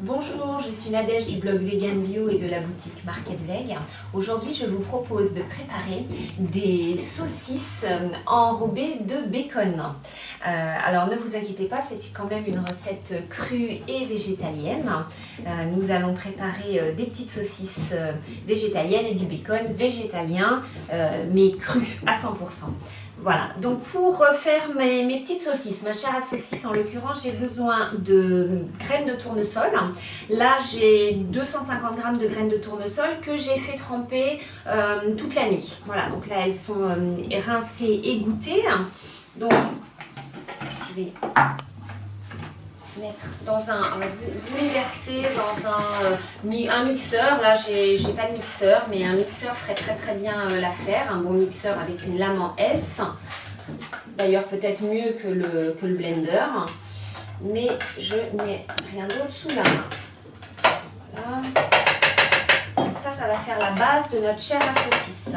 Bonjour, je suis Nadège du blog Vegan Bio et de la boutique Market Veg. Aujourd'hui, je vous propose de préparer des saucisses enrobées de bacon. Alors ne vous inquiétez pas, c'est quand même une recette crue et végétalienne. Nous allons préparer des petites saucisses végétaliennes et du bacon végétalien, mais cru à 100%. Voilà, donc pour faire mes petites saucisses, ma chair à saucisse en l'occurrence, j'ai besoin de graines de tournesol. Là, j'ai 250 g de graines de tournesol que j'ai fait tremper toute la nuit. Voilà, donc là, elles sont rincées, égouttées. Donc, je vais mettre dans vous les versez dans un mixeur. Là, j'ai pas de mixeur, mais un mixeur ferait très bien l'affaire. Un bon mixeur avec une lame en S. D'ailleurs, peut-être mieux que le blender. Mais je n'ai rien d'autre sous la main. Voilà. Donc ça va faire la base de notre chair à saucisse.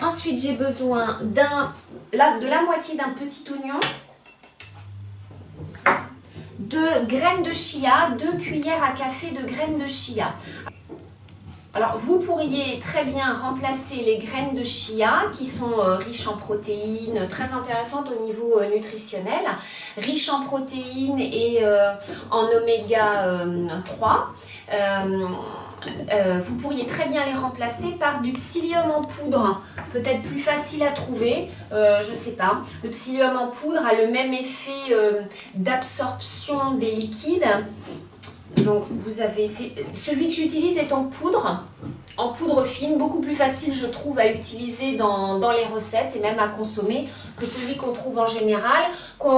Ensuite, j'ai besoin de la moitié d'un petit oignon, de graines de chia, 2 cuillères à café de graines de chia. Alors vous pourriez très bien remplacer les graines de chia qui sont riches en protéines, très intéressantes au niveau nutritionnel, riches en protéines et en oméga 3. Vous pourriez très bien les remplacer par du psyllium en poudre, peut-être plus facile à trouver, je ne sais pas. Le psyllium en poudre a le même effet d'absorption des liquides. Donc vous avez, celui que j'utilise est en poudre fine, beaucoup plus facile je trouve à utiliser dans les recettes et même à consommer que celui qu'on trouve en général,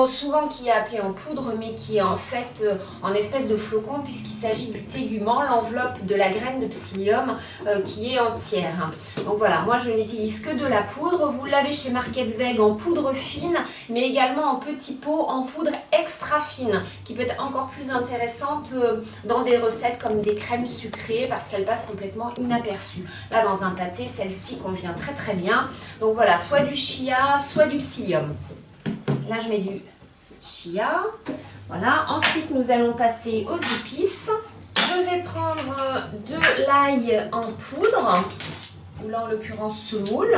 souvent qui est appelé en poudre mais qui est en fait en espèce de flocon puisqu'il s'agit du tégument, l'enveloppe de la graine de psyllium qui est entière. Donc voilà, moi je n'utilise que de la poudre, vous l'avez chez Market Veg en poudre fine mais également en petits pots en poudre extra fine qui peut être encore plus intéressante dans des recettes comme des crèmes sucrées parce qu'elles passent complètement inaperçues. Là dans un pâté, celle-ci convient très bien. Donc voilà, soit du chia, soit du psyllium. Là je mets du chia. Voilà, ensuite nous allons passer aux épices. Je vais prendre de l'ail en poudre, ou là en l'occurrence semoule,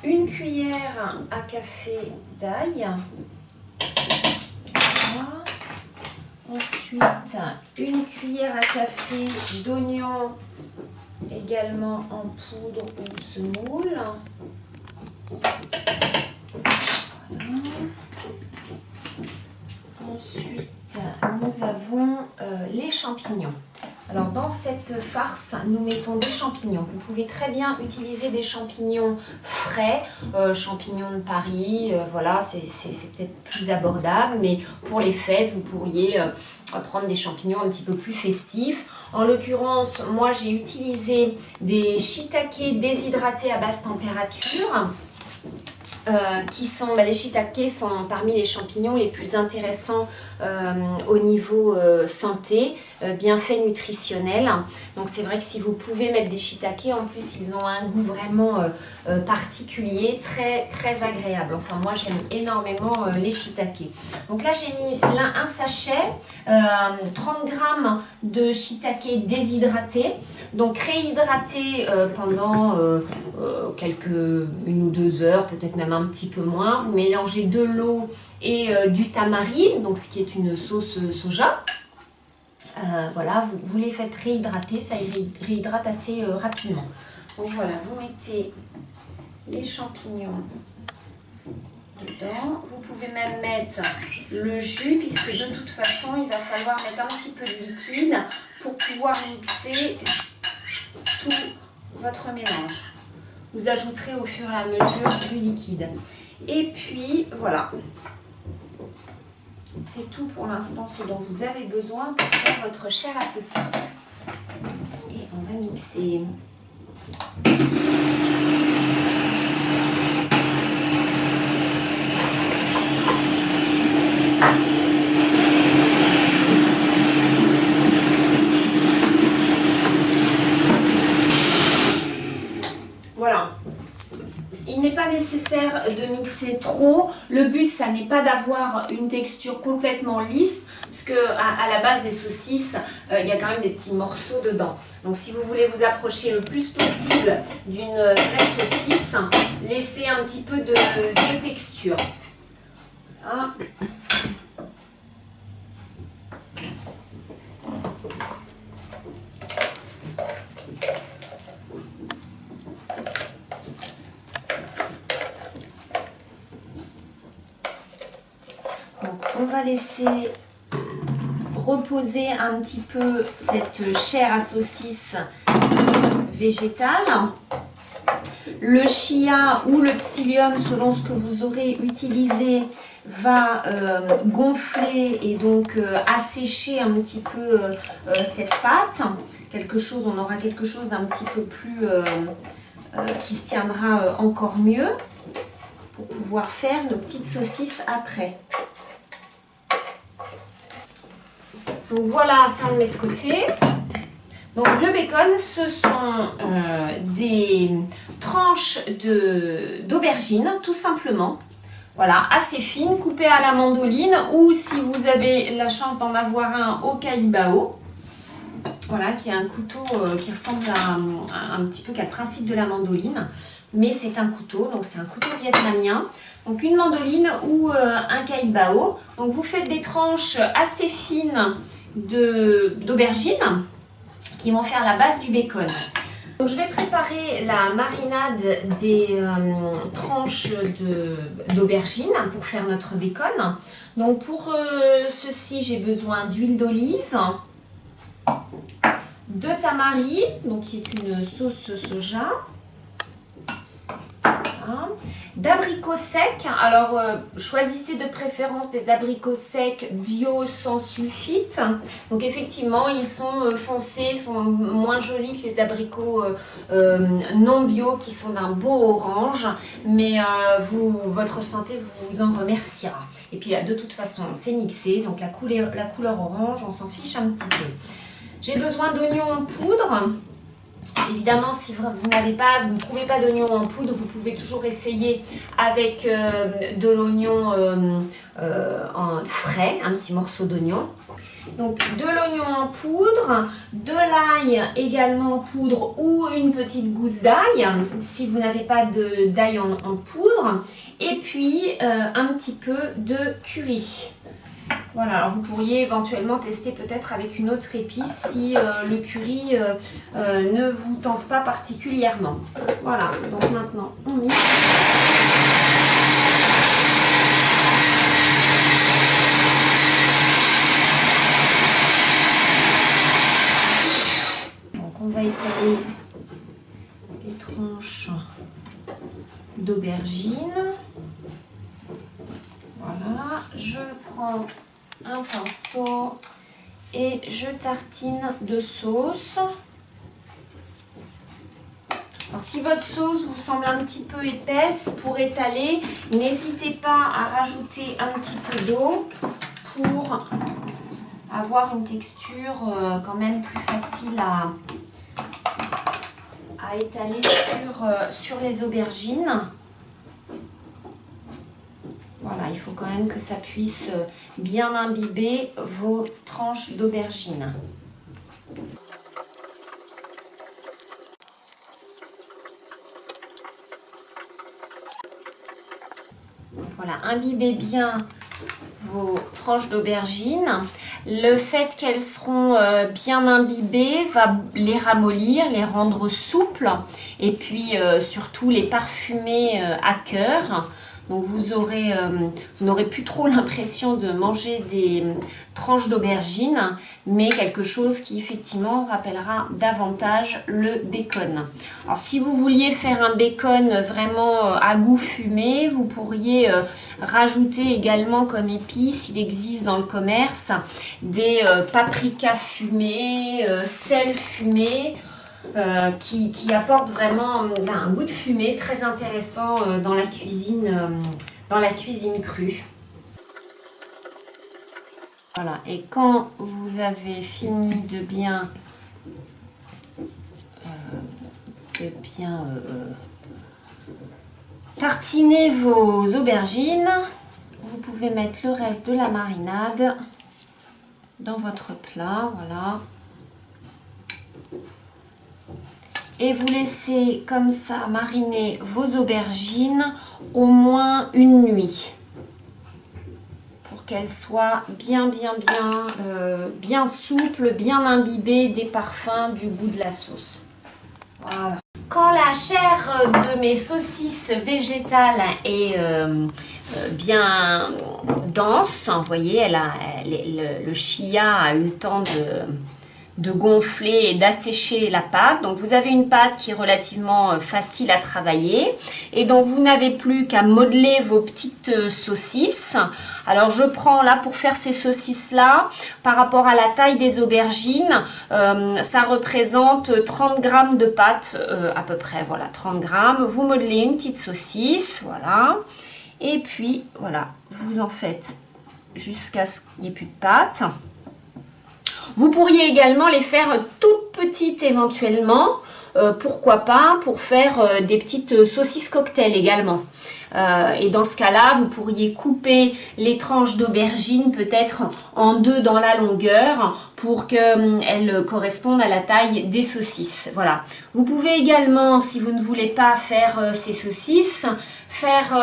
une cuillère à café d'ail. Voilà. Ensuite, une cuillère à café d'oignon, également en poudre ou semoule. Voilà. Ensuite, nous avons les champignons. Alors dans cette farce, nous mettons des champignons. Vous pouvez très bien utiliser des champignons frais, champignons de Paris, voilà, c'est peut-être plus abordable, mais pour les fêtes, vous pourriez prendre des champignons un petit peu plus festifs. En l'occurrence, moi j'ai utilisé des shiitake déshydratés à basse température. Les shiitake sont parmi les champignons les plus intéressants au niveau santé, bienfaits nutritionnels. Donc c'est vrai que si vous pouvez mettre des shiitake, en plus ils ont un goût vraiment particulier, très agréable. Enfin moi j'aime énormément les shiitake. Donc là j'ai mis un sachet, 30 g de shiitake déshydraté. Donc réhydraté pendant une ou 2 heures, peut-être même un petit peu moins. Vous mélangez de l'eau et du tamari, donc ce qui est une sauce soja. Voilà, vous les faites réhydrater, ça réhydrate assez rapidement. Donc voilà, vous mettez les champignons dedans. Vous pouvez même mettre le jus, puisque de toute façon, il va falloir mettre un petit peu de liquide pour pouvoir mixer tout votre mélange. Vous ajouterez au fur et à mesure du liquide. Et puis voilà, c'est tout pour l'instant ce dont vous avez besoin pour faire votre chair à saucisse. Et on va mixer. Voilà. Il n'est pas nécessaire de mixer trop. Le but, ça n'est pas d'avoir une texture complètement lisse, parce puisque à la base des saucisses, il y a quand même des petits morceaux dedans. Donc si vous voulez vous approcher le plus possible d'une vraie saucisse, laissez un petit peu de texture. Voilà. Donc on va laisser reposer un petit peu cette chair à saucisse végétale. Le chia ou le psyllium, selon ce que vous aurez utilisé, va gonfler et donc assécher un petit peu cette pâte. On aura quelque chose d'un petit peu plus qui se tiendra encore mieux pour pouvoir faire nos petites saucisses après. Donc voilà, ça on le met de côté. Donc le bacon, ce sont des tranches d'aubergine, tout simplement. Voilà, assez fines, coupées à la mandoline ou si vous avez la chance d'en avoir un au caïbao. Voilà, qui est un couteau qui ressemble à un petit peu, qui a le principe de la mandoline. Mais c'est un couteau, donc c'est un couteau vietnamien. Donc une mandoline ou un caïbao. Donc vous faites des tranches assez fines d'aubergine qui vont faire la base du bacon. Donc je vais préparer la marinade des tranches d'aubergine pour faire notre bacon. Donc pour ceci, j'ai besoin d'huile d'olive, de tamari, donc qui est une sauce soja, d'abricots secs. Alors choisissez de préférence des abricots secs bio sans sulfite. Donc effectivement ils sont foncés, sont moins jolis que les abricots non bio qui sont d'un beau orange, mais votre santé vous en remerciera. Et puis là, de toute façon c'est mixé, donc la couleur orange on s'en fiche un petit peu. J'ai besoin d'oignons en poudre. Évidemment, si vous ne trouvez pas d'oignon en poudre, vous pouvez toujours essayer avec de l'oignon frais, un petit morceau d'oignon. Donc de l'oignon en poudre, de l'ail également en poudre ou une petite gousse d'ail si vous n'avez pas d'ail en poudre. Et puis un petit peu de curry. Voilà, alors vous pourriez éventuellement tester peut-être avec une autre épice si le curry ne vous tente pas particulièrement. Voilà, donc maintenant on mixe. Donc on va étaler les tranches d'aubergine. Voilà, je prends un pinceau et je tartine de sauce. Alors, si votre sauce vous semble un petit peu épaisse pour étaler, n'hésitez pas à rajouter un petit peu d'eau pour avoir une texture quand même plus facile à étaler sur les aubergines. Voilà, il faut quand même que ça puisse bien imbiber vos tranches d'aubergine. Voilà, imbibez bien vos tranches d'aubergine. Le fait qu'elles seront bien imbibées va les ramollir, les rendre souples et puis surtout les parfumer à cœur. Donc vous n'aurez plus trop l'impression de manger des tranches d'aubergine, mais quelque chose qui effectivement rappellera davantage le bacon. Alors si vous vouliez faire un bacon vraiment à goût fumé, vous pourriez rajouter également comme épice, il existe dans le commerce, des paprikas fumées, sel fumé, qui apporte vraiment un goût de fumée très intéressant dans la cuisine crue. Voilà, et quand vous avez fini de bien tartiner vos aubergines, vous pouvez mettre le reste de la marinade dans votre plat, voilà. Et vous laissez comme ça mariner vos aubergines au moins une nuit. Pour qu'elles soient bien souples, bien imbibées des parfums, du goût de la sauce. Voilà. Quand la chair de mes saucisses végétales est bien dense, vous voyez, le chia a eu le temps de gonfler et d'assécher la pâte. Donc vous avez une pâte qui est relativement facile à travailler et donc vous n'avez plus qu'à modeler vos petites saucisses. Alors je prends là pour faire ces saucisses là, par rapport à la taille des aubergines, ça représente 30 grammes de pâte à peu près, voilà, 30 grammes. Vous modelez une petite saucisse, voilà, et puis voilà, vous en faites jusqu'à ce qu'il n'y ait plus de pâte. Vous pourriez également les faire toutes petites éventuellement, pourquoi pas, pour faire des petites saucisses cocktail également. Et dans ce cas-là, vous pourriez couper les tranches d'aubergine peut-être en deux dans la longueur pour qu'elles correspondent à la taille des saucisses. Voilà. Vous pouvez également, si vous ne voulez pas faire ces saucisses, faire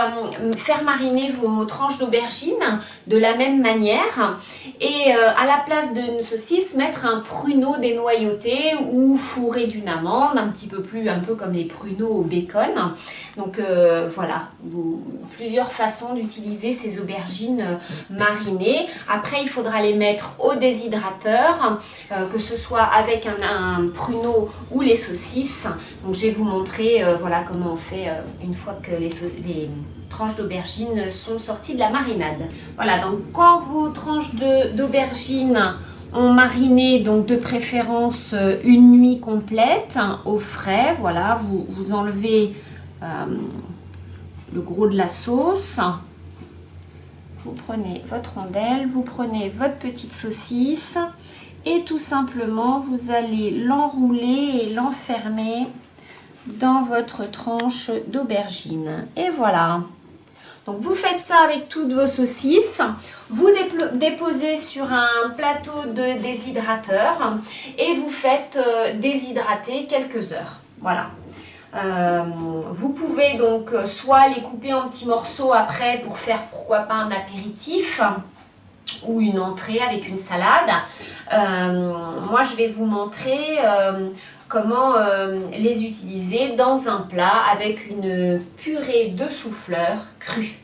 mariner vos tranches d'aubergine de la même manière et à la place d'une saucisse mettre un pruneau dénoyauté ou fourré d'une amande, un peu comme les pruneaux au bacon. Donc voilà, plusieurs façons d'utiliser ces aubergines marinées. Après il faudra les mettre au déshydrateur, que ce soit avec un pruneau ou les saucisses. Donc je vais vous montrer voilà comment on fait une fois que les tranches d'aubergine sont sorties de la marinade. Voilà, donc quand vos tranches d'aubergine ont mariné, donc de préférence une nuit complète au frais, voilà, vous enlevez le gros de la sauce. Vous prenez votre rondelle, vous prenez votre petite saucisse et tout simplement vous allez l'enrouler et l'enfermer dans votre tranche d'aubergine. Et voilà. Donc vous faites ça avec toutes vos saucisses, vous déposez sur un plateau de déshydrateur et vous faites déshydrater quelques heures. Voilà. Vous pouvez donc soit les couper en petits morceaux après pour faire pourquoi pas un apéritif ou une entrée avec une salade. Moi je vais vous montrer comment les utiliser dans un plat avec une purée de chou-fleur cru.